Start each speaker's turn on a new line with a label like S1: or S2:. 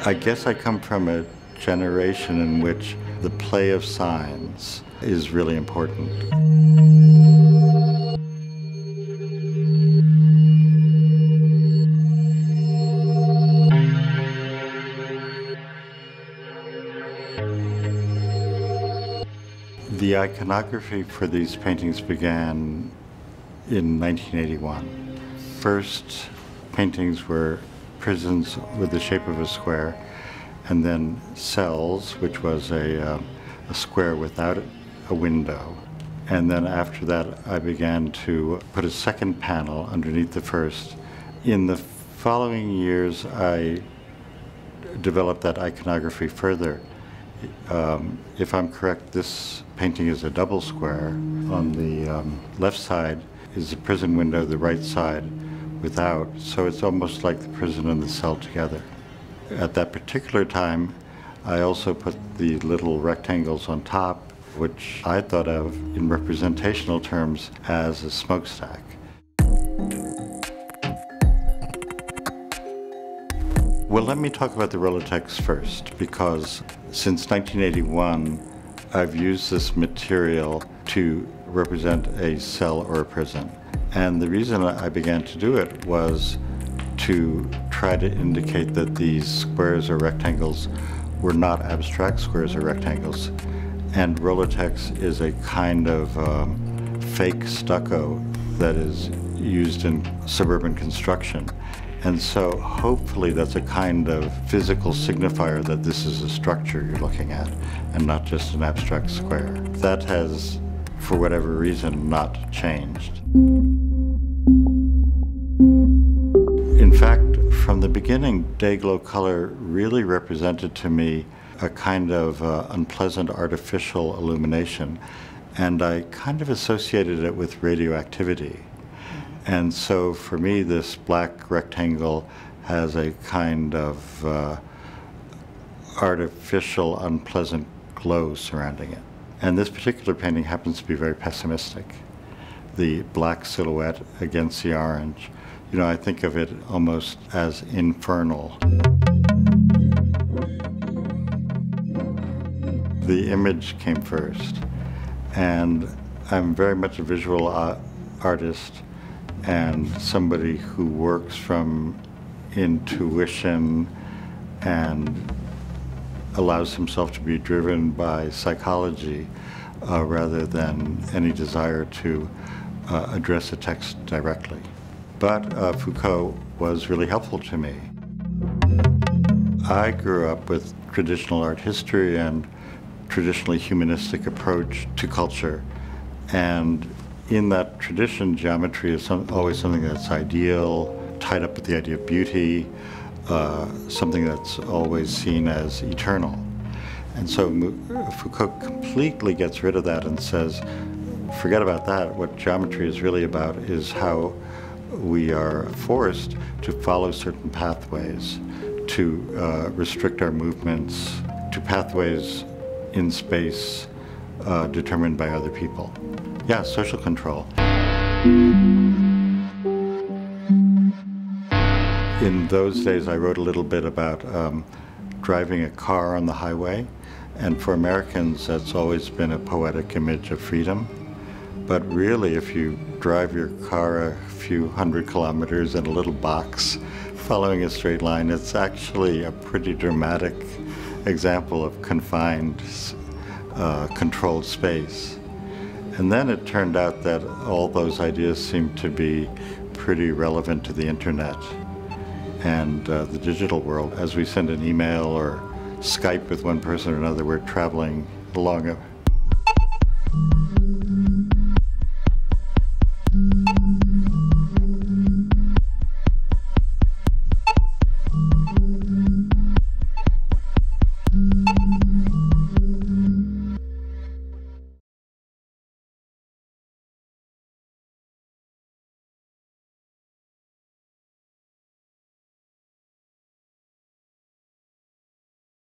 S1: I guess I come from a generation in which the play of signs is really important. The iconography for these paintings began in 1981. First paintings were prisons with the shape of a square, and then cells, which was a square without a window. And then after that, I began to put a second panel underneath the first. In the following years, I developed that iconography further. If I'm correct, this painting is a double square. On the left side is the prison window, the right side without, so it's almost like the prison and the cell together. At that particular time, I also put the little rectangles on top, which I thought of in representational terms as a smokestack. Well, let me talk about the Rolletex first, because since 1981, I've used this material to represent a cell or a prison. And the reason I began to do it was to try to indicate that these squares or rectangles were not abstract squares or rectangles. And Rolletex is a kind of fake stucco that is used in suburban construction. And so hopefully that's a kind of physical signifier that this is a structure you're looking at and not just an abstract square. That has, for whatever reason, not changed. In fact, from the beginning, day-glow color really represented to me a kind of unpleasant artificial illumination, and I kind of associated it with radioactivity. And so for me, this black rectangle has a kind of artificial, unpleasant glow surrounding it. And this particular painting happens to be very pessimistic. The black silhouette against the orange, you know, I think of it almost as infernal. The image came first, and I'm very much a visual artist and somebody who works from intuition and allows himself to be driven by psychology rather than any desire to address a text directly. But Foucault was really helpful to me. I grew up with traditional art history and traditionally humanistic approach to culture, and in that tradition, geometry is always something that's ideal, tied up with the idea of beauty, something that's always seen as eternal. And so Foucault completely gets rid of that and says, forget about that. What geometry is really about is how we are forced to follow certain pathways, to restrict our movements to pathways in space determined by other people. Yeah, social control. In those days, I wrote a little bit about driving a car on the highway, and for Americans, that's always been a poetic image of freedom. But really, if you drive your car a few hundred kilometers in a little box, following a straight line, it's actually a pretty dramatic example of confined, controlled space. And then it turned out that all those ideas seemed to be pretty relevant to the internet and the digital world. As we send an email or Skype with one person or another, we're traveling along a